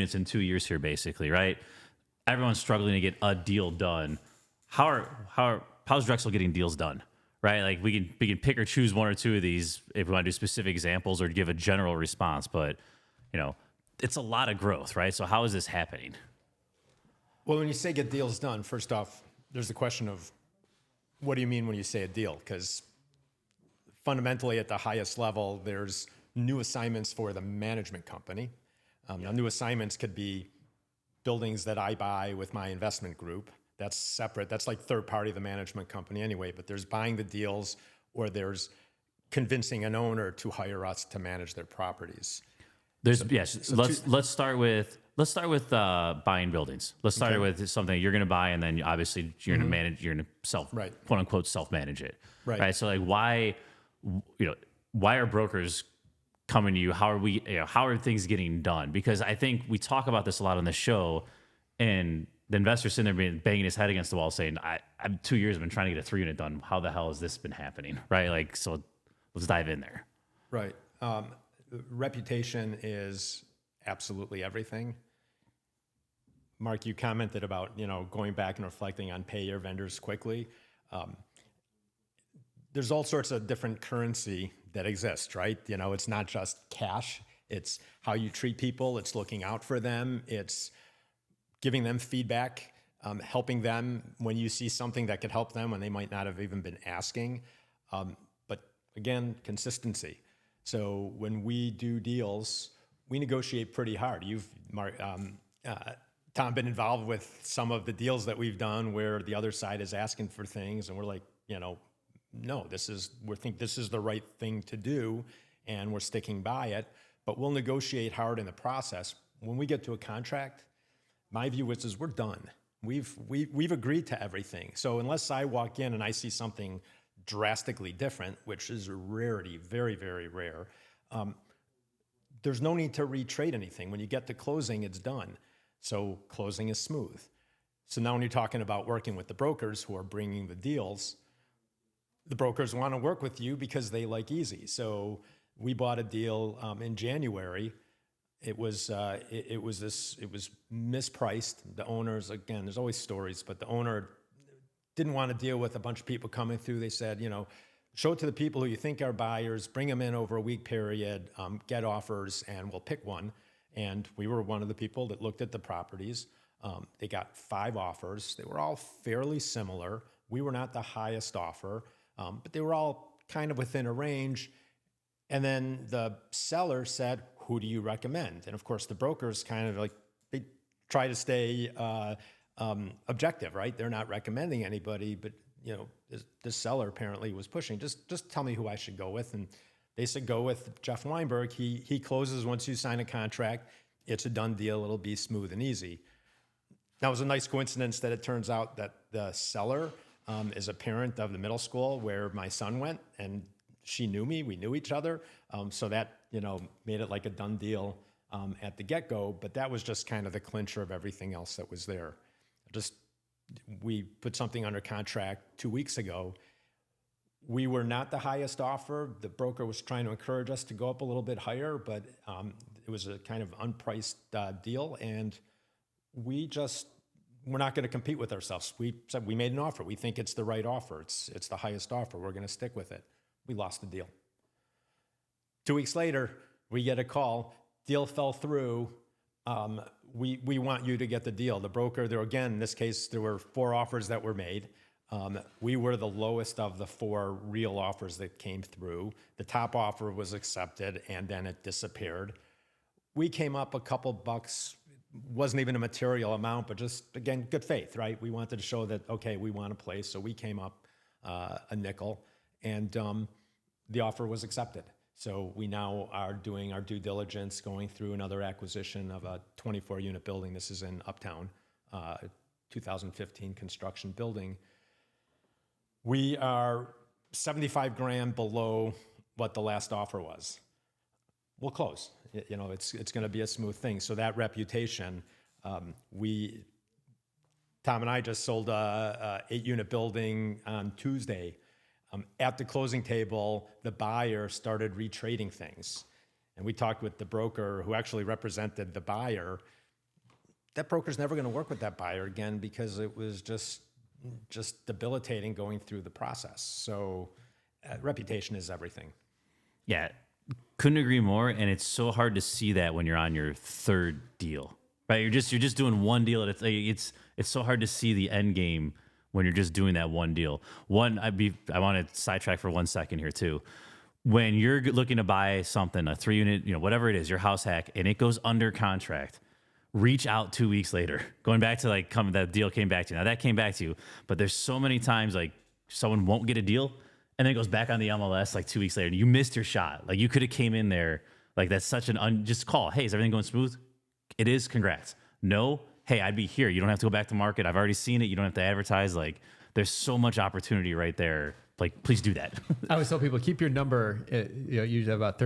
units in 2 years here, basically, right? Everyone's struggling to get a deal done. How's Drexel getting deals done, right? Like we can pick or choose one or two of these if we want to do specific examples or give a general response, but it's a lot of growth, right? So how is this happening? Well, when you say get deals done, first off, there's the question of what do you mean when you say a deal? Because fundamentally at the highest level, there's new assignments for the management company. Now, new assignments could be buildings that I buy with my investment group. That's separate. That's like third party, the management company anyway, but there's buying the deals or there's convincing an owner to hire us to manage their properties. Let's start with buying buildings. Let's start with something you're going to buy, and then obviously you're going to manage. You're going to quote unquote self manage it. Right. So like why are brokers coming to you? How are things getting done? Because I think we talk about this a lot on the show, and the investor sitting there banging his head against the wall saying, I'm 2 years, I've been trying to get a 3-unit done. How the hell has this been happening? Right. Like, so let's dive in there. Right. Reputation is absolutely everything. Mark, you commented about, going back and reflecting on pay your vendors quickly. There's all sorts of different currency that exists, right? It's not just cash. It's how you treat people. It's looking out for them. It's giving them feedback, helping them when you see something that could help them when they might not have even been asking. But again, consistency. So when we do deals, we negotiate pretty hard. Tom, been involved with some of the deals that we've done where the other side is asking for things, and we're like, no, we think this is the right thing to do, and we're sticking by it. But we'll negotiate hard in the process. When we get to a contract, my view is we're done. We've agreed to everything. So unless I walk in and I see something drastically different, which is a rarity, very, very rare, there's no need to retrade anything. When you get to closing, it's done. So closing is smooth. So now when you're talking about working with the brokers who are bringing the deals, the brokers want to work with you because they like easy. So we bought a deal in January. It was mispriced. The owners, again, there's always stories, but the owner didn't want to deal with a bunch of people coming through. They said, show it to the people who you think are buyers, bring them in over a week period, get offers, and we'll pick one. And we were one of the people that looked at the properties. They got 5 offers. They were all fairly similar. We were not the highest offer, but they were all kind of within a range. And then the seller said, who do you recommend? And of course, the brokers kind of they try to stay objective, right? They're not recommending anybody, but this seller apparently was pushing, just tell me who I should go with. And they said, go with Jeff Weinberg. He closes once you sign a contract. It's a done deal. It'll be smooth and easy. Now, it was a nice coincidence that it turns out that the seller is a parent of the middle school where my son went, and she knew me. We knew each other. So that, made it like a done deal at the get-go. But that was just kind of the clincher of everything else that was there. We put something under contract 2 weeks ago. We were not the highest offer. The broker was trying to encourage us to go up a little bit higher, but it was a kind of unpriced deal, and we're not going to compete with ourselves. We said we made an offer. We think it's the right offer. It's the highest offer. We're going to stick with it. We lost the deal. 2 weeks later, we get a call. Deal fell through. We want you to get the deal. The broker, in this case, there were 4 offers that were made. We were the lowest of the 4 real offers that came through. The top offer was accepted, and then it disappeared. We came up a couple bucks, wasn't even a material amount, but just, again, good faith, right? We wanted to show that, okay, we want a place, so we came up a nickel, and the offer was accepted. So we now are doing our due diligence, going through another acquisition of a 24-unit building. This is in Uptown, 2015 construction building. We are $75,000 below what the last offer was. We'll close. It's going to be a smooth thing. So that reputation, Tom and I just sold a 8-unit building on Tuesday. At the closing table, the buyer started retrading things. And we talked with the broker who actually represented the buyer, that broker's never going to work with that buyer again because it was just debilitating going through the process. So reputation is everything. Yeah, couldn't agree more. And it's so hard to see that when you're on your third deal, right? You're just doing one deal. It's so hard to see the end game when you're just doing that one deal. I want to sidetrack for 1 second here too. When you're looking to buy something, a 3-unit, whatever it is, your house hack, and it goes under contract, reach out 2 weeks later. Going back to that deal came back to you. Now that came back to you, but there's so many times like someone won't get a deal and then it goes back on the MLS like 2 weeks later and you missed your shot. Like you could have came in there. Like that's such just call. Hey, is everything going smooth? It is. Congrats. No. Hey, I'd be here. You don't have to go back to market. I've already seen it. You don't have to advertise. Like there's so much opportunity right there. Like, please do that. I always tell people, keep your number, usually about 30